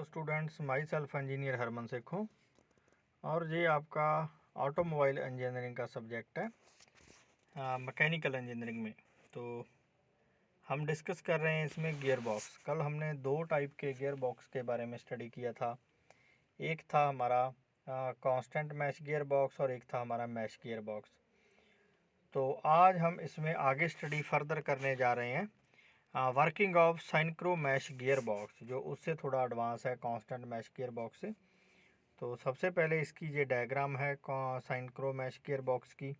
Students, myself engineer Harman Shaikh हूँ और ये आपका ऑटोमोबाइल इंजीनियरिंग का सब्जेक्ट है मैकेनिकल इंजीनियरिंग में। तो हम डिस्कस कर रहे हैं इसमें गियर बॉक्स। कल हमने दो टाइप के गियर बॉक्स के बारे में स्टडी किया था। एक था हमारा कांस्टेंट मैश गियर बॉक्स और एक था हमारा मैश गियर बॉक्स। तो आज हम इसमें आगे स्टडी फर्दर करने जा रहे हैं working of synchro mesh gear box, जो उससे थोड़ा एडवांस है कांस्टेंट मैश गियर बॉक्स से। तो सबसे पहले इसकी ये डायग्राम है साइनक्रो मैश गियर बॉक्स की,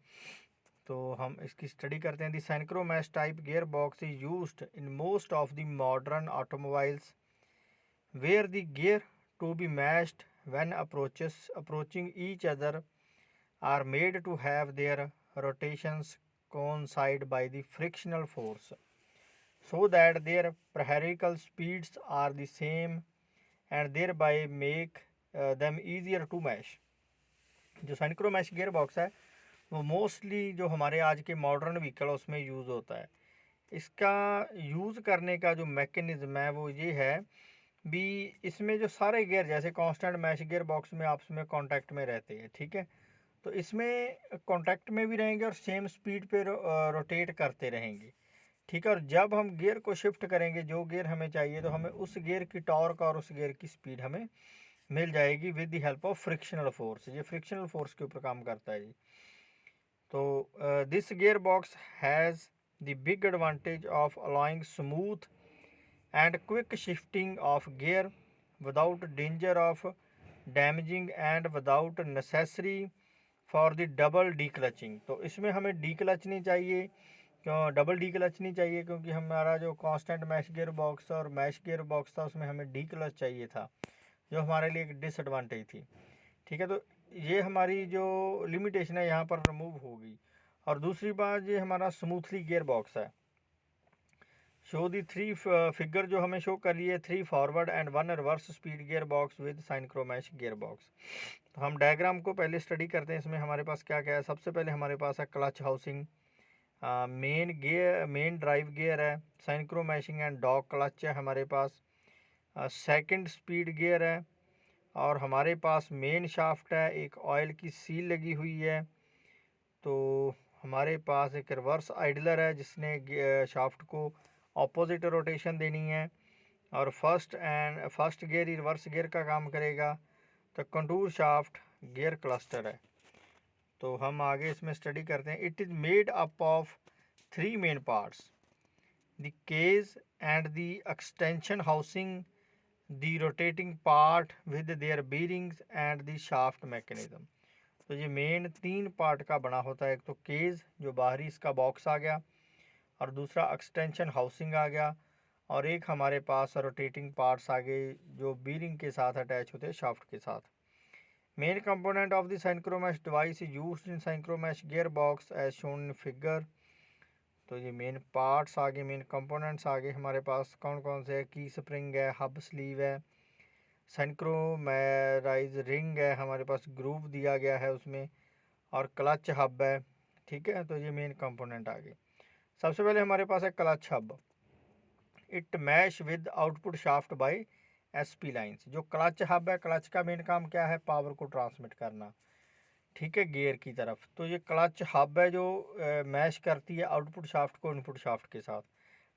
तो हम इसकी स्टडी करते हैं। The synchro mesh type gear box is used in most of the modern automobiles where the gear to be meshed when approaching each other are made to have their rotations coincide by the frictional force so that their perihelical speeds are the same and thereby make them easier to mesh। जो साइनक्रो mesh gear box है वो mostly जो हमारे आज के modern vehicle उसमें use होता है। इसका यूज़ करने का जो मैकेनिज़्म है वो ये है भी, इसमें जो सारे गियर जैसे कांस्टेंट मैश गियर बॉक्स में आपस में कांटेक्ट में रहते हैं, ठीक है। तो इसमें कांटेक्ट में भी रहेंगे और सेम स्पीड पे रोटेट करते रहेंगे, ठीक है। और जब हम गियर को शिफ्ट करेंगे, जो गियर हमें चाहिए, तो हमें उस गियर की टॉर्क और उस गियर की स्पीड हमें मिल जाएगी with the help of frictional force. ये फ्रिक्शनल फोर्स के ऊपर काम करता है जी। तो this gear box has the big advantage of allowing smooth and quick shifting of gear without danger of damaging and without necessary for the double D clutching. तो इसमें हमें डी क्लच नहीं चाहिए, क्यों डबल डी क्लच नहीं चाहिए, क्योंकि हमारा जो कांस्टेंट मैश गियर बॉक्स और मैश गियर बॉक्स था उसमें हमें डी क्लच चाहिए था, जो हमारे लिए एक डिसएडवांटेज थी, ठीक है। तो ये हमारी जो लिमिटेशन है यहाँ पर रिमूव होगी। और दूसरी बात, ये हमारा स्मूथली गियर बॉक्स है। शो दी थ्री फिगर जो हमें शो कर रही है, 3 forward and 1 reverse speed gear box with synchro mesh gear box. तो हम डायग्राम को पहले स्टडी करते हैं। इसमें हमारे पास क्या क्या है। सबसे पहले हमारे पास है clutch housing, main drive gear है, साइनक्रो मैशिंग एंड डॉग क्लच है हमारे पास, सेकंड स्पीड गियर है, और हमारे पास मेन शाफ्ट है, एक ऑयल की सील लगी हुई है। तो हमारे पास एक रिवर्स आइडलर है जिसने शाफ्ट को ऑपोजिट रोटेशन देनी है, और फर्स्ट गियर रिवर्स गियर का काम करेगा। तो कंटूर शाफ्ट गियर क्लस्टर है। तो हम आगे इसमें स्टडी करते हैं। It is made up of 3 main parts, the cage and the extension housing, the rotating part with their bearings and the shaft mechanism. तो ये मेन 3 पार्ट का बना होता है। एक तो केज जो बाहरी इसका बॉक्स आ गया, और दूसरा एक्सटेंशन हाउसिंग आ गया, और एक हमारे पास रोटेटिंग पार्ट्स आ गए जो बीरिंग के साथ अटैच होते हैं शाफ्ट के साथ। Main component of the synchro mesh device is used in synchro mesh gear box as shown in figure. तो ये मेन पार्ट्स आ गए, मेन कंपोनेंट्स आ गए हमारे पास। कौन कौन से है? की स्प्रिंग है, हब स्लीव है, साइनक्रोमैराइज रिंग है, हमारे पास ग्रूव दिया गया है उसमें, और क्लच हब है, ठीक है। तो ये मेन कंपोनेंट आ गए। सबसे पहले हमारे पास है clutch hub. It mesh with output shaft by splines. जो क्लच हब है, क्लच का मेन काम क्या है? पावर को ट्रांसमिट करना, ठीक है, गियर की तरफ। तो ये क्लच हब है जो मैश करती है आउटपुट शाफ्ट को इनपुट शाफ्ट के साथ।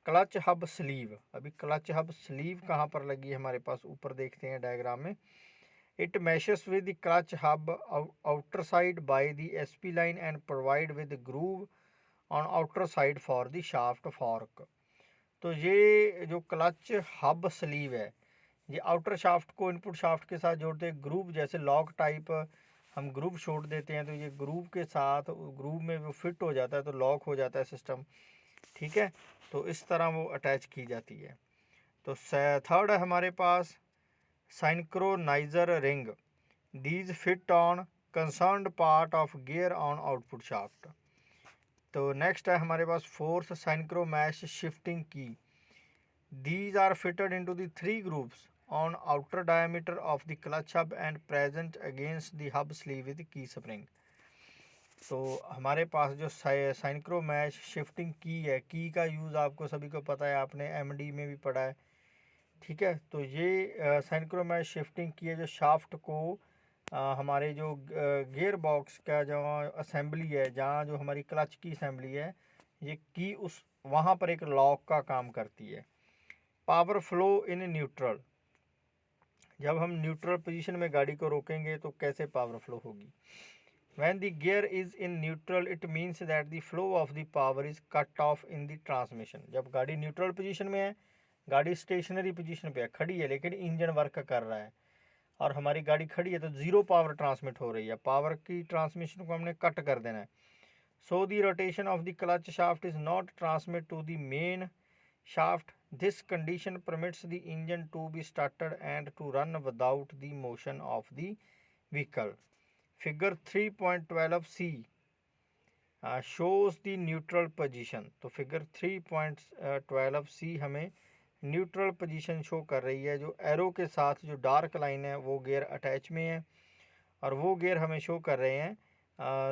क्लच हब स्लीव, अभी क्लच हब स्लीव कहाँ पर लगी है हमारे पास, ऊपर देखते हैं डायग्राम में। It meshes with the clutch hub outer side by the SP line and provide with groove on outer side for the shaft fork. तो ये जो क्लच हब स्लीव है, ये आउटर शाफ्ट को इनपुट शाफ्ट के साथ जोड़ते हैं। ग्रूव जैसे लॉक टाइप हम ग्रूव छोड़ देते हैं, तो ये ग्रूव के साथ ग्रूव में वो फिट हो जाता है, तो लॉक हो जाता है सिस्टम, ठीक है। तो इस तरह वो अटैच की जाती है। तो थर्ड है हमारे पास synchroniser ring. These fit on concerned part of gear on output shaft. तो नेक्स्ट है हमारे पास फोर्थ सिंक्रो मैश शिफ्टिंग की। These are fitted into the 3 grooves on outer diameter of the clutch hub and present against the hub sleeve with key spring। तो हमारे पास जो साइनक्रो mash shifting की है, की का यूज़ आपको सभी को पता है, आपने एमडी में भी पढ़ा है। ठीक है। तो ये सिंक्रोनाइज शिफ्टिंग की है जो शाफ्ट को हमारे जो गियर बॉक्स का जो असेंबली है, जहाँ जो हमारी क्लच की असेंबली है, ये की उस वहाँ पर एक लॉक का काम करती है। पावर फ्लो इन न्यूट्रल, जब हम न्यूट्रल पोजीशन में गाड़ी को रोकेंगे तो कैसे पावर फ्लो होगी। When the gear is in neutral, it means that the flow of the power is cut off in the transmission. जब गाड़ी न्यूट्रल पोजीशन में है, गाड़ी स्टेशनरी पोजीशन पे है, खड़ी है, लेकिन इंजन वर्क कर रहा है और हमारी गाड़ी खड़ी है, तो जीरो पावर ट्रांसमिट हो रही है। पावर की ट्रांसमिशन को हमने कट कर देना है। So the rotation of the clutch shaft is not transmit to the main shaft. This condition permits the engine to be started and to run without the motion of the vehicle. Figure 3.12c shows the neutral position. तो figure 3.12c हमें neutral position show कर रही है। जो arrow के साथ जो dark line है वो गियर अटैच में है, और वो गियर हमें शो कर रहे हैं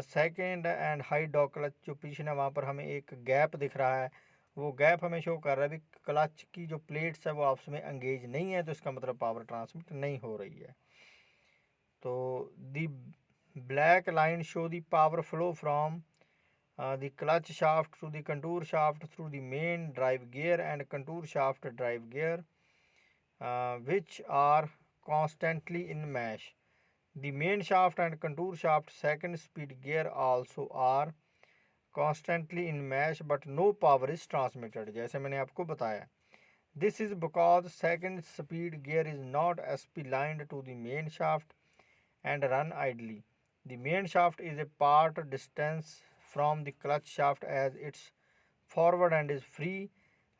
second and high dog clutch जो पोजीशन है, वहाँ पर हमें एक गैप दिख रहा है। वो गैप हमें शो कर रहा है भी क्लच की जो प्लेट्स है वो आपस में एंगेज नहीं है, तो इसका मतलब पावर ट्रांसमिट नहीं हो रही है। तो the black line show the power flow from the clutch shaft to the contour shaft through the main drive gear and contour shaft drive gear, which are constantly in mesh. The main shaft and contour shaft second speed gear also are constantly in mesh, but no power is transmitted, जैसे मैंने आपको बताया। This is because second speed gear is not SP-lined to the main shaft and run idly. The main shaft is a part distance from the clutch shaft as it's forward and is free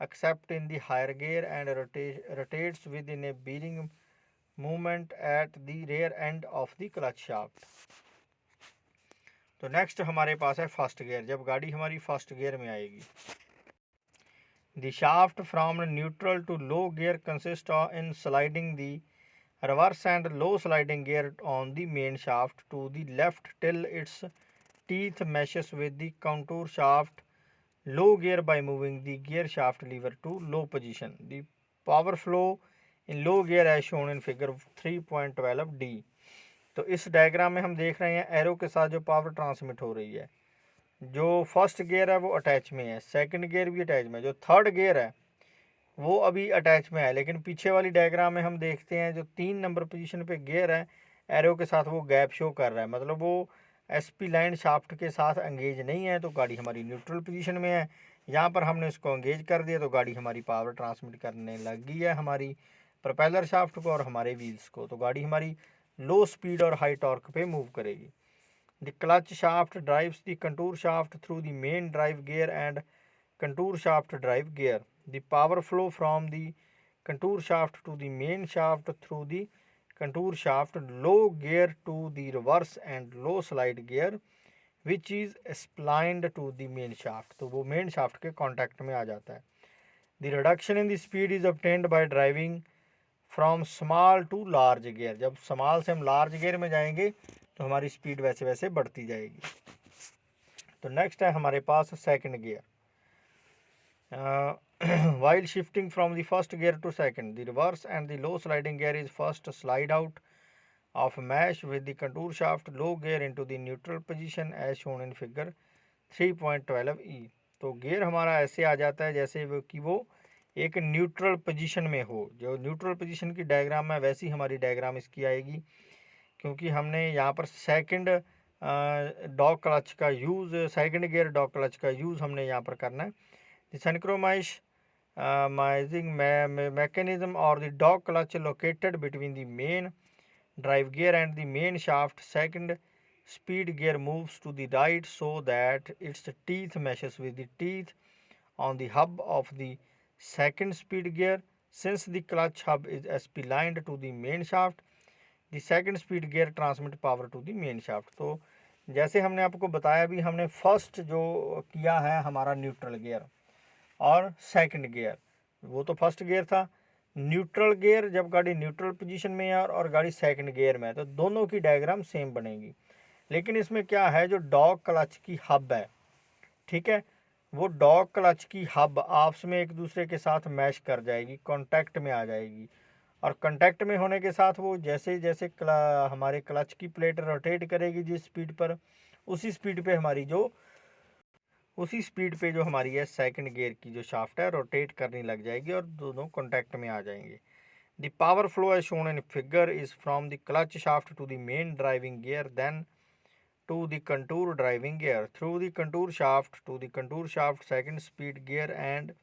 except in the higher gear and rotates within a bearing movement at the rear end of the clutch shaft. तो next हमारे पास है first gear. जब गाड़ी हमारी first gear में आएगी, the shaft from neutral to low gear consists in sliding the reverse and low sliding gear on the main shaft to the left till its teeth meshes with the contour shaft low gear by moving the gear shaft lever to low position. The power flow in low gear as shown in figure 3.12d. तो इस diagram में हम देख रहे हैं arrow के साथ जो पावर ट्रांसमिट हो रही है। जो फर्स्ट गियर है वो अटैच में है, सेकंड गियर भी अटैच में है, जो थर्ड गियर है वो अभी अटैच में है। लेकिन पीछे वाली डायग्राम में हम देखते हैं जो 3 नंबर पोजीशन पे गियर है, एरो के साथ वो गैप शो कर रहा है, मतलब वो SP लाइन शाफ्ट के साथ एंगेज नहीं है, तो गाड़ी हमारी न्यूट्रल पोजीशन में है। यहाँ पर हमने इसको एंगेज कर दिया तो गाड़ी हमारी पावर ट्रांसमिट करने लग गई है हमारी प्रोपेलर शाफ्ट को और हमारे व्हील्स को। तो गाड़ी हमारी लो स्पीड और हाई टॉर्क पे मूव करेगी। The clutch shaft drives the contour shaft through the main drive gear and contour shaft drive gear. The power flow from the contour shaft to the main shaft through the contour shaft low gear to the reverse and low slide gear which is splined to the main shaft. तो वो main shaft के contact में आ जाता है। The reduction in the speed is obtained by driving from small to large gear. जब small से हम large gear में जाएंगे तो हमारी speed वैसे वैसे बढ़ती जाएगी। तो next है हमारे पास second gear. While shifting from the first gear to second, the reverse and the low sliding gear is first slide out of mesh with the contour shaft low gear into the neutral position as shown in figure 3.12e. तो gear हमारा ऐसे आ जाता है जैसे वो एक neutral position में हो। जो न्यूट्रल पोजीशन की डायग्राम है वैसी हमारी डायग्राम इसकी आएगी, क्योंकि हमने यहाँ पर सेकंड डॉग क्लच का use, second gear dog clutch का यूज़ हमने यहाँ पर करना है। The synchronizing mechanism or the dog clutch located between the main drive gear and the main shaft. Second speed gear moves to the right so that its teeth meshes with the teeth on the hub of the second speed gear. Since the clutch hub is SP lined to the main shaft, the second speed gear transmit power to the main shaft. तो जैसे हमने आपको बताया भी, हमने first जो किया है हमारा न्यूट्रल गियर और सेकंड गियर, वो तो फर्स्ट गियर था। न्यूट्रल गियर जब गाड़ी न्यूट्रल पोजीशन में है और गाड़ी सेकंड गियर में है तो दोनों की डायग्राम सेम बनेगी। लेकिन इसमें क्या है, जो डॉग क्लच की हब है, ठीक है, वो डॉग क्लच की हब आपस में एक दूसरे के साथ मैश कर जाएगी, कांटेक्ट में आ जाएगी। और कांटेक्ट में होने के साथ वो जैसे जैसे हमारे क्लच की प्लेट रोटेट करेगी जिस स्पीड पर, उसी स्पीड पे जो हमारी है सेकंड गियर की जो शाफ्ट है रोटेट करने लग जाएगी और दोनों कांटेक्ट में आ जाएंगे। The power flow as shown in figure is from the clutch shaft to the main driving gear, then to the contour driving gear, through the contour shaft to the contour shaft second speed gear, and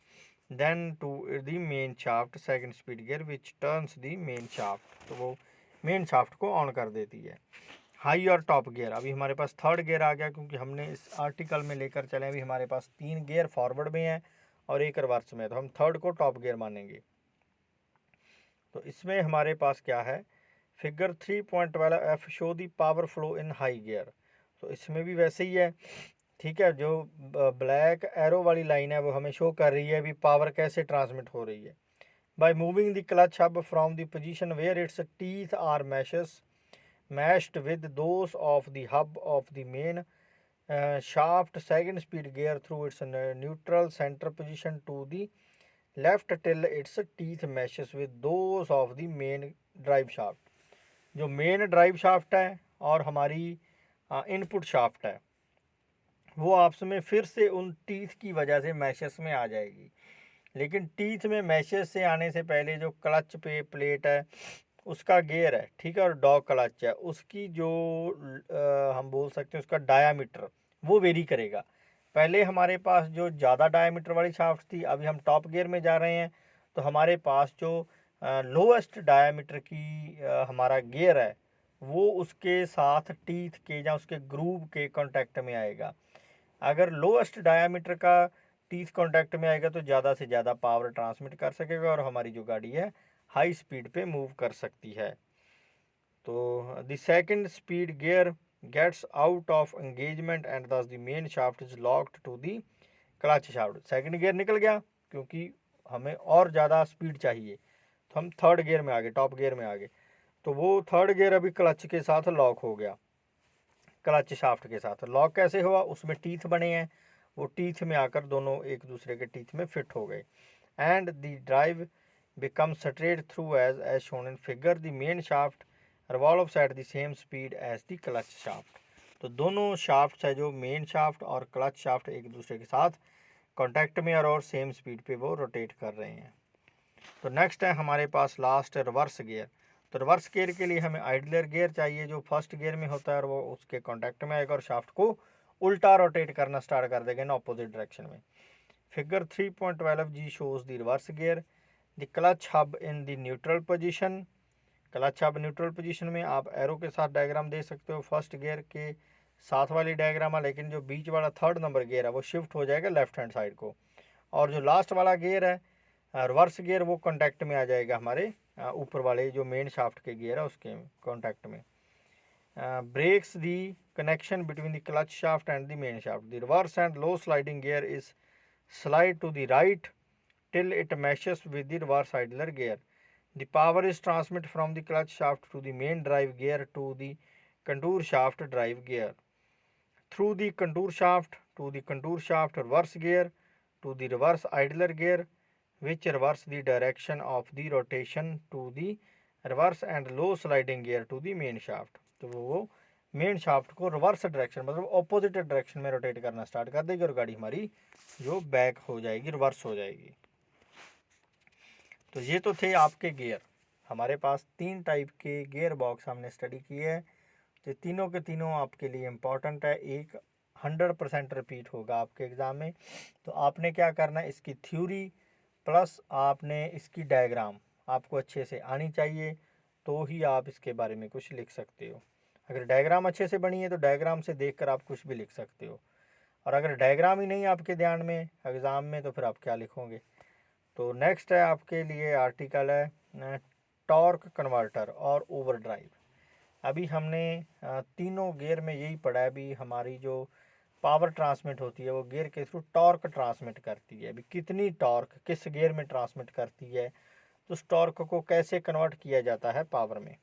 then to the main shaft second speed gear which turns the main shaft। तो वो main shaft को on कर देती है। High और top gear, अभी हमारे पास third gear आ गया क्योंकि हमने इस आर्टिकल में लेकर चले अभी हमारे पास 3 गियर फॉरवर्ड में है और एक रिवर्स में, तो हम थर्ड को टॉप गियर मानेंगे। तो इसमें हमारे पास क्या है, figure 3.12F show the power flow in high gear. तो इसमें भी वैसे ही है, ठीक है। जो ब्लैक एरो वाली लाइन है वो हमें शो कर रही है अभी पावर कैसे ट्रांसमिट हो रही है। By moving the clutch hub from the position where its teeth are meshed with those of the hub of the main shaft second speed gear through its neutral center position to the left till its teeth meshes with those of the main drive shaft। जो main drive shaft है और हमारी input shaft है वो आपस में फिर से उन टीथ की वजह से मैशेस में आ जाएगी। लेकिन टीथ में मैशेस से आने से पहले जो क्लच पे प्लेट है उसका गियर है, ठीक है, और डॉग क्लच है, उसकी जो हम बोल सकते हैं उसका डायामीटर वो वेरी करेगा। पहले हमारे पास जो ज़्यादा डायामीटर वाली शाफ्ट थी, अभी हम टॉप गियर में जा रहे हैं तो हमारे पास जो लोएस्ट डायामीटर की हमारा गियर है वो उसके साथ टीथ के या उसके ग्रूव के कांटेक्ट में आएगा। अगर लोएस्ट डायामीटर का टीथ कांटेक्ट में आएगा तो ज़्यादा से ज़्यादा पावर ट्रांसमिट कर सकेगा और हमारी जो गाड़ी है हाई स्पीड पे मूव कर सकती है। तो the second speed gear gets out of engagement and thus the main shaft is locked to the clutch shaft. Second gear निकल गया क्योंकि हमें और ज़्यादा स्पीड चाहिए, तो हम थर्ड गियर में आ गए, टॉप गियर में आ गए। तो वो थर्ड गियर अभी क्लच के साथ लॉक हो गया, क्लच शाफ्ट के साथ लॉक कैसे हुआ, उसमें टीथ बने हैं, वो टीथ में आकर दोनों एक दूसरे के टीथ में फिट हो गए। And the drive becomes straight through as shown in figure। the main shaft revolves at the same speed as the clutch shaft। तो दोनों शाफ्ट है जो मेन शाफ्ट और क्लच शाफ्ट एक दूसरे के साथ कांटेक्ट में और सेम स्पीड पे वो रोटेट कर रहे हैं। तो नेक्स्ट है हमारे पास लास्ट रिवर्स गियर। तो रिवर्स गियर के लिए हमें आइडलर गियर चाहिए जो फर्स्ट गियर में होता है और वो उसके कांटेक्ट में आएगा और शाफ्ट को उल्टा रोटेट करना स्टार्ट कर देगा इन ऑपोजिट डायरेक्शन में। Figure 3.12G shows the reverse gear, the clutch hub in the neutral position। Clutch hub neutral position में, आप एरो के साथ डायग्राम दे सकते हो फर्स्ट गियर के साथ वाली डायग्राम है, लेकिन जो बीच वाला थर्ड नंबर गियर है वो शिफ्ट हो जाएगा लेफ्ट हैंड साइड को, और जो लास्ट वाला गियर है रिवर्स गियर वो कॉन्टैक्ट में आ जाएगा हमारे ऊपर वाले जो मेन शाफ्ट के गियर है उसके कॉन्टैक्ट में। Breaks the connection between the clutch shaft and the main shaft. The reverse and low sliding gear is slide to the right till it meshes with the reverse idler gear। The power is transmitted from the clutch shaft to the main drive gear to the contour shaft drive gear, through the contour shaft to the contour shaft reverse gear to the reverse idler gear which reverse the direction of the rotation to the reverse and low sliding gear to the main shaft। तो वो main shaft को reverse direction मतलब opposite direction में rotate करना start कर देगी और गाड़ी हमारी जो बैक हो जाएगी, रिवर्स हो जाएगी। तो ये तो थे आपके गियर। हमारे पास 3 टाइप के गियर बॉक्स हमने स्टडी किए हैं, तो तीनों के तीनों आपके लिए इम्पॉर्टेंट है। एक 100% रिपीट होगा आपके एग्ज़ाम में। तो आपने क्या करना है, इसकी थ्योरी प्लस आपने इसकी डायग्राम आपको अच्छे से आनी चाहिए, तो ही आप इसके बारे में कुछ लिख सकते हो। अगर डायग्राम अच्छे से बनी है तो डायग्राम से देखकर आप कुछ भी लिख सकते हो, और अगर डायग्राम ही नहीं आपके ध्यान में एग्ज़ाम में तो फिर आप क्या लिखोगे। तो नेक्स्ट है आपके लिए आर्टिकल है टॉर्क कन्वर्टर और ओवरड्राइव। अभी हमने तीनों गियर में यही पढ़ा है, अभी हमारी जो पावर ट्रांसमिट होती है वो गियर के थ्रू टॉर्क ट्रांसमिट करती है। अभी कितनी टॉर्क किस गियर में ट्रांसमिट करती है, तो उस टॉर्क को कैसे कन्वर्ट किया जाता है पावर में।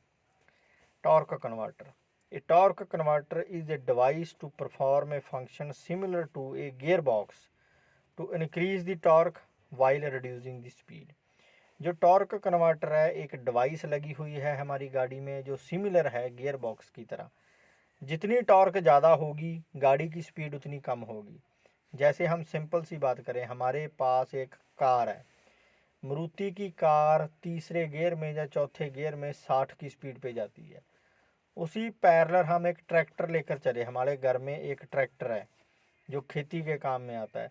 Torque converter, a torque converter is a device to perform a function similar to a gearbox to increase the torque while reducing the speed. जो टॉर्क कन्वर्टर है एक डिवाइस लगी हुई है हमारी गाड़ी में जो सिमिलर है गियर बॉक्स की तरह। जितनी टॉर्क ज़्यादा होगी गाड़ी की स्पीड उतनी कम होगी। जैसे हम सिंपल सी बात करें, हमारे पास एक कार है, मारुति की कार तीसरे गियर में या चौथे गियर में 60 की स्पीड पे जाती है। उसी पैरेलल हम एक ट्रैक्टर लेकर चले, हमारे घर में एक ट्रैक्टर है जो खेती के काम में आता है,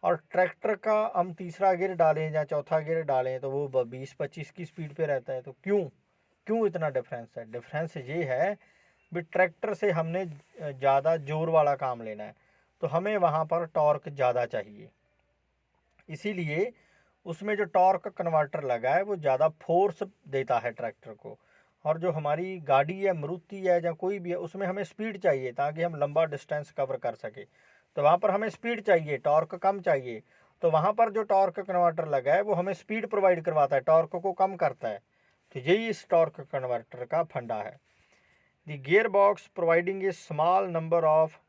और ट्रैक्टर का हम तीसरा गियर डालें या चौथा गियर डालें तो वो 20-25 की स्पीड पे रहता है। तो क्यों इतना डिफरेंस है? डिफरेंस ये है भी ट्रैक्टर से हमने ज़्यादा जोर वाला काम लेना है तो हमें वहाँ पर टॉर्क ज़्यादा चाहिए, इसीलिए उसमें जो टॉर्क कन्वर्टर लगा है वो ज़्यादा फोर्स देता है ट्रैक्टर को। और जो हमारी गाड़ी है, मारुति है या कोई भी है, उसमें हमें स्पीड चाहिए ताकि हम लंबा डिस्टेंस कवर कर सके। तो वहाँ पर हमें स्पीड चाहिए, टॉर्क कम चाहिए। तो वहाँ पर जो टॉर्क कन्वर्टर लगा है वो हमें स्पीड प्रोवाइड करवाता है, टॉर्क को कम करता है। तो यही इस टॉर्क कन्वर्टर का फंडा है। The gear box providing A small number of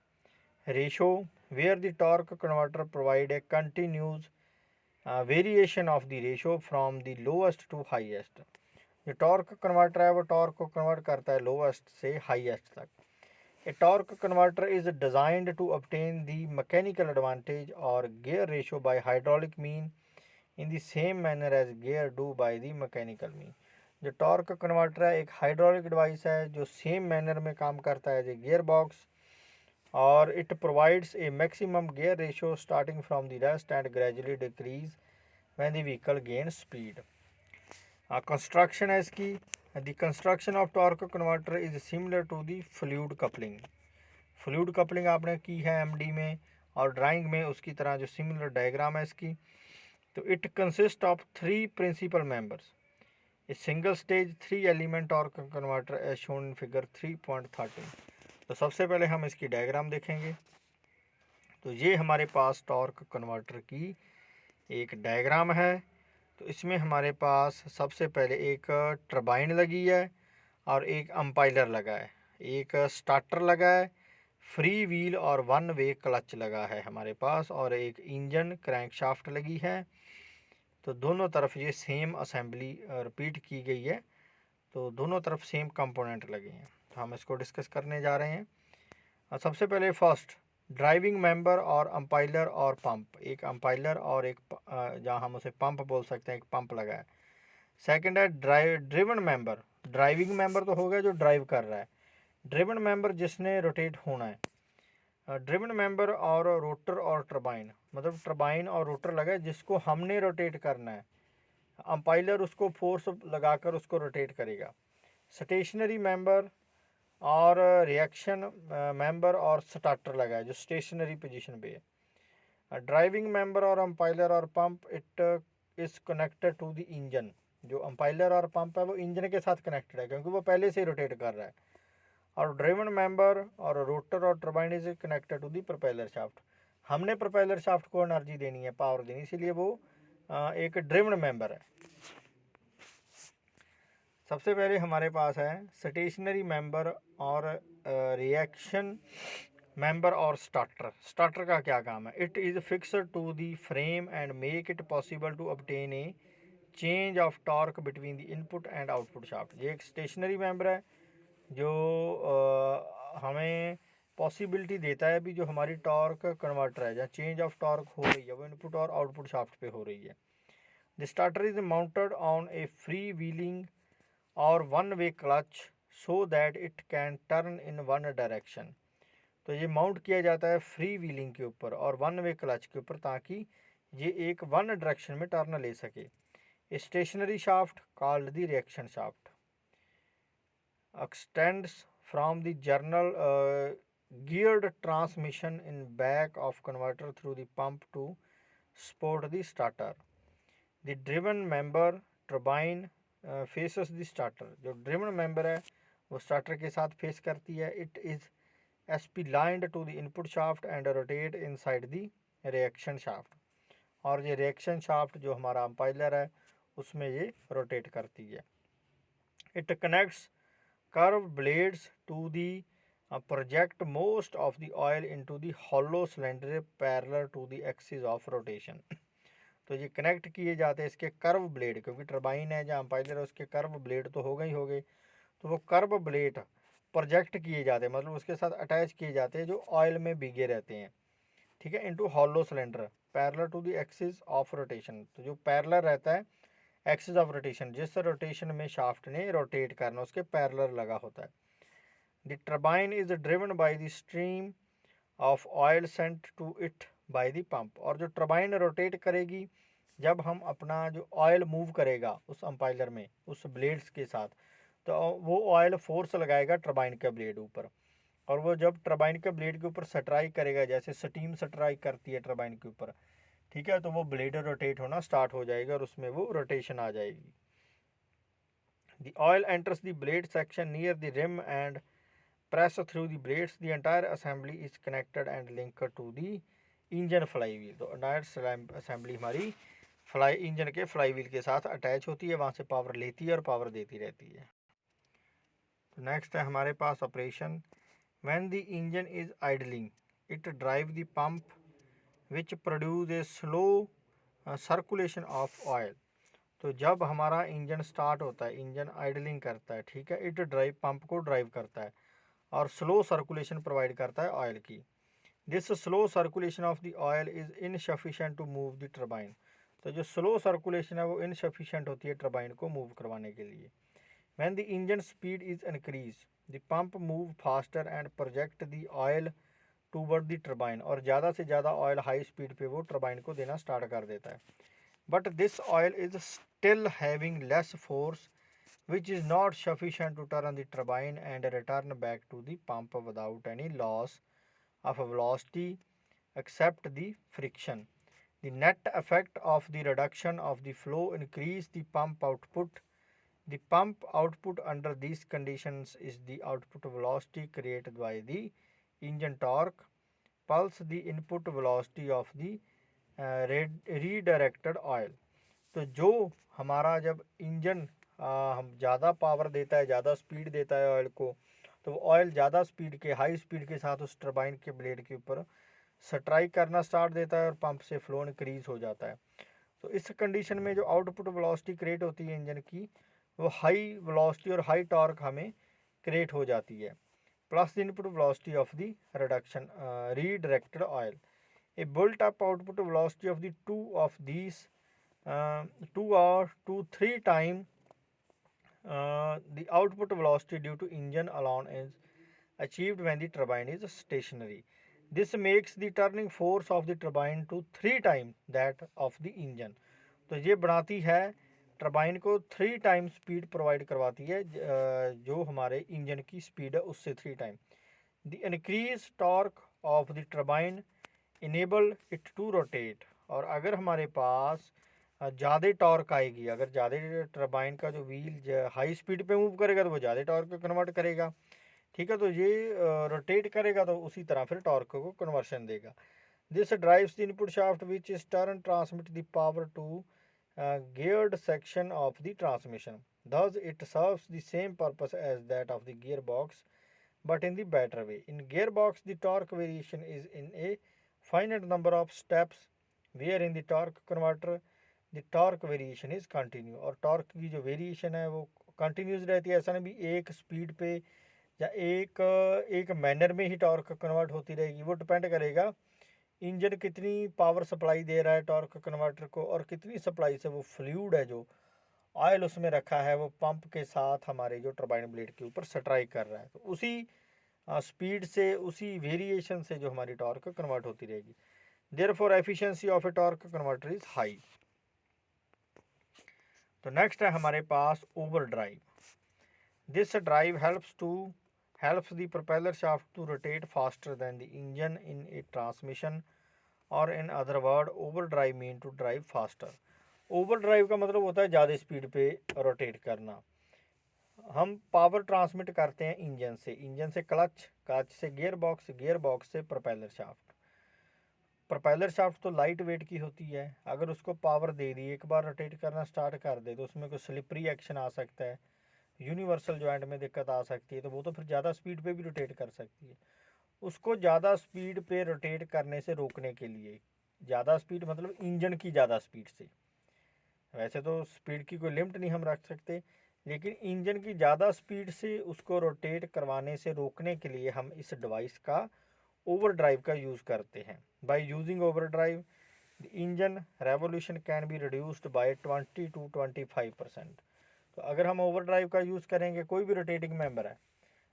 ratio where the torque converter provide a continuous variation of the ratio from the lowest to highest। जो टॉर्क कन्वर्टर है वो टॉर्क को कन्वर्ट करता है lowest से हाईएस्ट तक। A torque converter is designed to obtain the mechanical advantage or gear ratio by hydraulic mean in the same manner as gear do by the mechanical mean। जो torque converter है एक hydraulic device है जो same manner में काम करता है जो गियर बॉक्स, और it provides a maximum gear ratio starting from the rest and gradually decrease when the vehicle gain speed. Construction है इसकी। The construction of torque converter is similar to the fluid coupling. Fluid coupling आपने की है MD में और drawing में, उसकी तरह जो सिमिलर डायग्राम है इसकी। तो it consist of 3 principal members. A single stage 3 element torque converter as shown in figure 3.13। तो सबसे पहले हम इसकी डायग्राम देखेंगे। तो ये हमारे पास टॉर्क कन्वर्टर की एक डायग्राम है। तो इसमें हमारे पास सबसे पहले एक टरबाइन लगी है और एक अंपाइलर लगा है, एक स्टार्टर लगा है, फ्री व्हील और 1 वे क्लच लगा है हमारे पास, और एक इंजन क्रैंकशाफ्ट लगी है। तो दोनों तरफ ये सेम असेंबली रिपीट की गई है, तो दोनों तरफ सेम कंपोनेंट लगे हैं। तो हम इसको डिस्कस करने जा रहे हैं। और सबसे पहले फर्स्ट ड्राइविंग मेंबर और अंपाइलर और पंप। एक अंपाइलर और एक जहाँ हम उसे पंप बोल सकते हैं, एक पंप लगा है। सेकंड है ड्रिवन मेंबर। ड्राइविंग मेंबर तो हो गया जो ड्राइव कर रहा है, ड्रिवन मेंबर जिसने रोटेट होना है। ड्रिवन मेंबर और रोटर और टरबाइन, मतलब टरबाइन और रोटर लगा है जिसको हमने रोटेट करना है। अंपाइलर उसको फोर्स लगाकर उसको रोटेट करेगा। स्टेशनरी मेंबर और रिएक्शन मेंबर और स्टार्टर लगा है जो स्टेशनरी पोजीशन पे है। ड्राइविंग मेंबर और अंपाइलर और pump it is connected to the engine. जो अंपाइलर और पंप है वो इंजन के साथ कनेक्टेड है क्योंकि वो पहले से ही रोटेट कर रहा है। और ड्रिवन मेंबर और रोटर और turbine is connected to the propeller shaft. हमने प्रोपेलर शाफ्ट को एनर्जी देनी है, पावर देनी, इसीलिए वो एक ड्रिवन मेंबर है। सबसे पहले हमारे पास है स्टेशनरी मेंबर और रिएक्शन मेंबर और स्टार्टर। स्टार्टर का क्या काम है? It is fixed to the frame and make it possible to obtain a change of torque between the input and output shaft. ये एक स्टेशनरी मेंबर है जो हमें पॉसिबिलिटी देता है भी जो हमारी टॉर्क कन्वर्टर है जहाँ चेंज ऑफ टॉर्क हो रही है वो इनपुट और आउटपुट शाफ्ट पे हो रही है। The starter is mounted on a free wheeling और 1 way clutch so that it can turn in 1 direction. तो ये माउंट किया जाता है फ्री व्हीलिंग के ऊपर और 1 वे क्लच के ऊपर ताकि ये एक 1 डायरेक्शन में टर्न ले सके। Stationary shaft called the reaction shaft extends from the journal geared transmission in back of converter through the pump to support the starter। The driven member turbine faces the starter। जो driven member है वो starter के साथ face करती है। It is sp-lined to the input shaft and rotate inside the reaction shaft। और ये reaction shaft जो हमारा अंपाइलर है उसमें ये rotate करती है। It connects curved blades to the project most of the oil into the hollow cylinder parallel to the axis of rotation। तो ये कनेक्ट किए जाते हैं इसके कर्व ब्लेड, क्योंकि टरबाइन है जहाँ अंपायर है उसके कर्व ब्लेड तो हो गए, तो वो कर्व ब्लेड प्रोजेक्ट किए जाते हैं, मतलब उसके साथ अटैच किए जाते हैं जो ऑयल में भीगे रहते हैं, ठीक है, into hollow cylinder parallel to the axis of rotation. तो जो पैरेलल रहता है एक्सिस ऑफ रोटेशन, जिस रोटेशन में शाफ्ट ने रोटेट करना उसके पैरेलल लगा होता है। The turbine is driven by the stream of oil sent to it by the pump. और जो टर्बाइन रोटेट करेगी जब हम अपना जो ऑयल मूव करेगा उस अंपायर में उस ब्लेड्स के साथ, तो वो ऑयल फोर्स लगाएगा टर्बाइन के ब्लेड ऊपर, और वो जब टर्बाइन के ब्लेड के ऊपर स्ट्राइक करेगा, जैसे स्टीम स्ट्राइक करती है टर्बाइन के ऊपर, ठीक है, तो वो ब्लेड रोटेट होना स्टार्ट हो जाएगा और उसमें वो रोटेशन आ जाएगी। The oil enters the blade section near the rim and press through the blades. The entire assembly is connected and linked to the engine fly wheel. तो एंटायर असेंबली हमारी इंजन के फ्लाई व्हील के साथ attach होती है, वहाँ से power लेती है और पावर देती रहती है। तो नेक्स्ट है हमारे पास operation. When the engine is idling, it drive the pump which produce a slow circulation of oil। तो जब हमारा इंजन स्टार्ट होता है, इंजन आइडलिंग करता है, ठीक है, इट ड्राइव पंप को ड्राइव करता है और स्लो सर्कुलेशन प्रोवाइड करता है ऑयल की। This slow circulation of the oil is insufficient to move the turbine. तो जो स्लो सर्कुलेशन है वो इनसफिशिएंट होती है टर्बाइन को मूव करवाने के लिए। When the engine speed is increased, the pump move faster and project the oil toward the turbine। और ज़्यादा से ज़्यादा ऑयल हाई स्पीड पे वो टर्बाइन को देना स्टार्ट कर देता है। But this oil is still having less force which is not sufficient to turn the turbine and return back to the pump without any loss of velocity except the friction। The net effect of the reduction of the flow increase the pump output। The pump output under these conditions is the output velocity created by the engine torque plus the input velocity of the redirected oil। तो जो हमारा जब engine हम ज़्यादा power देता है, ज़्यादा speed देता है ऑयल को, तो वो ऑयल ज़्यादा स्पीड के हाई स्पीड के साथ उस टर्बाइन के ब्लेड के ऊपर स्ट्राइक करना स्टार्ट देता है और पंप से फ्लो इंक्रीज हो जाता है। तो इस कंडीशन में जो आउटपुट वेलोसिटी क्रिएट होती है इंजन की, वो हाई वेलोसिटी और हाई टॉर्क हमें क्रिएट हो जाती है, plus the input velocity of the reduction redirected oil. A built up output velocity of the two of these 2 or 3 times the output velocity due to engine alone is achieved when the turbine is stationary। This makes the turning force of the turbine to 3 times that of the engine। तो ये बढ़ाती है turbine को 3 time speed provide करवाती है, जो हमारे engine की स्पीड है उससे 3 time. The increase torque of the turbine enable it to rotate. और अगर हमारे पास ज़्यादा टॉर्क आएगी, अगर ज़्यादा टर्बाइन का जो व्हील हाई स्पीड पे मूव करेगा तो वो ज़्यादा टॉर्क को कन्वर्ट करेगा, ठीक है, तो ये रोटेट करेगा तो उसी तरह फिर टॉर्क को कन्वर्शन देगा। This drives the input shaft which is turn transmit the power to geared section of the transmission। Thus, it serves the same purpose as that of the gearbox, but in the better way। In gearbox, the torque variation is in a finite number of steps, where in the torque converter, the torque variation is continue। और torque की जो variation है वो continuous रहती है, ऐसा नहीं भी एक स्पीड पे या एक मैनर में ही टॉर्क कन्वर्ट होती रहेगी। वो डिपेंड करेगा इंजन कितनी पावर सप्लाई दे रहा है टॉर्क कन्वर्टर को, और कितनी सप्लाई से वो फ्लूइड है जो ऑयल उसमें रखा है वो पंप के साथ हमारे जो टर्बाइन ब्लेड के ऊपर स्ट्राइक कर रहा है, तो उसी स्पीड से उसी वेरिएशन से जो हमारी टॉर्क कन्वर्ट होती रहेगी। Therefore efficiency of a torque converter is high. तो नेक्स्ट है हमारे पास over drive. This drive helps the propeller shaft to rotate faster than the engine in a transmission, or in other word overdrive mean to drive faster। Overdrive का मतलब होता है ज़्यादा speed पे रोटेट करना। हम पावर ट्रांसमिट करते हैं इंजन से क्लच से गियर बॉक्स से प्रोपेलर शाफ्ट तो लाइट वेट की होती है, अगर उसको पावर दे दी, एक बार रोटेट करना स्टार्ट कर दे तो उसमें कोई स्लिपरी एक्शन आ सकता है, यूनिवर्सल जॉइंट में दिक्कत आ सकती है, तो वो तो फिर ज़्यादा स्पीड पे भी रोटेट कर सकती है। उसको ज़्यादा स्पीड पे रोटेट करने से रोकने के लिए, ज़्यादा स्पीड मतलब इंजन की ज़्यादा स्पीड से, वैसे तो स्पीड की कोई लिमिट नहीं हम रख सकते, लेकिन इंजन की ज़्यादा स्पीड से उसको रोटेट करवाने से रोकने के लिए हम इस डिवाइस का ओवर ड्राइव का यूज़ करते हैं। By using over drive the engine revolution can be reduced by 20 to 25%। तो अगर हम ओवर ड्राइव का यूज़ करेंगे, कोई भी रोटेटिंग मेंबर है,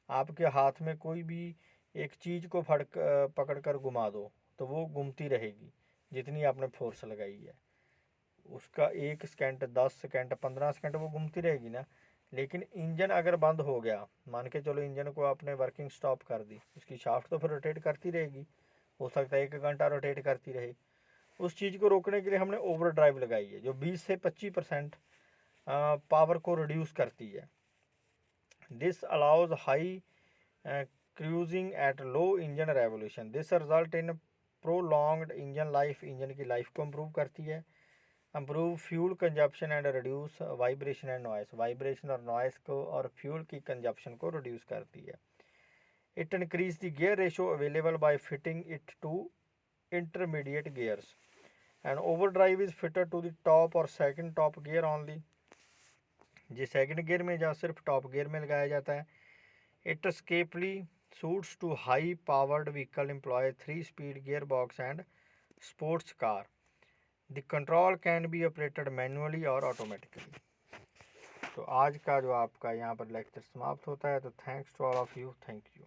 आपके हाथ में कोई भी एक चीज़ को पकड़ कर घुमा दो तो वो घूमती रहेगी जितनी आपने फोर्स लगाई है। उसका 1 सेकेंड, 10 सेकेंड, 15 सेकेंड वो घूमती रहेगी ना। लेकिन इंजन अगर बंद हो गया, मान के चलो इंजन को आपने वर्किंग स्टॉप कर दी, उसकी शाफ्ट तो फिर रोटेट करती रहेगी, हो सकता है 1 घंटा रोटेट करती रहे। उस चीज़ को रोकने के लिए हमने ओवर ड्राइव लगाई है, जो 20 से 25% पावर को रिड्यूस करती है। This allows high cruising at low engine revolution. This result in prolonged engine life. Engine की लाइफ को इम्प्रूव करती है। Improve fuel consumption and reduce vibration and noise. Vibration और नॉइस को और फ्यूल की कंजप्शन को रिड्यूस करती है। It increase the gear ratio available by fitting it to intermediate gears and over drive is fitted to the top और second top gear only. जी second gear में या सिर्फ टॉप गियर में लगाया जाता है। It especially suits to high powered vehicle employ 3 speed gear box and sports car. The control can be operated manually और automatically. तो आज का जो आपका यहाँ पर लेक्चर समाप्त होता है। तो thanks to all of you, thank you.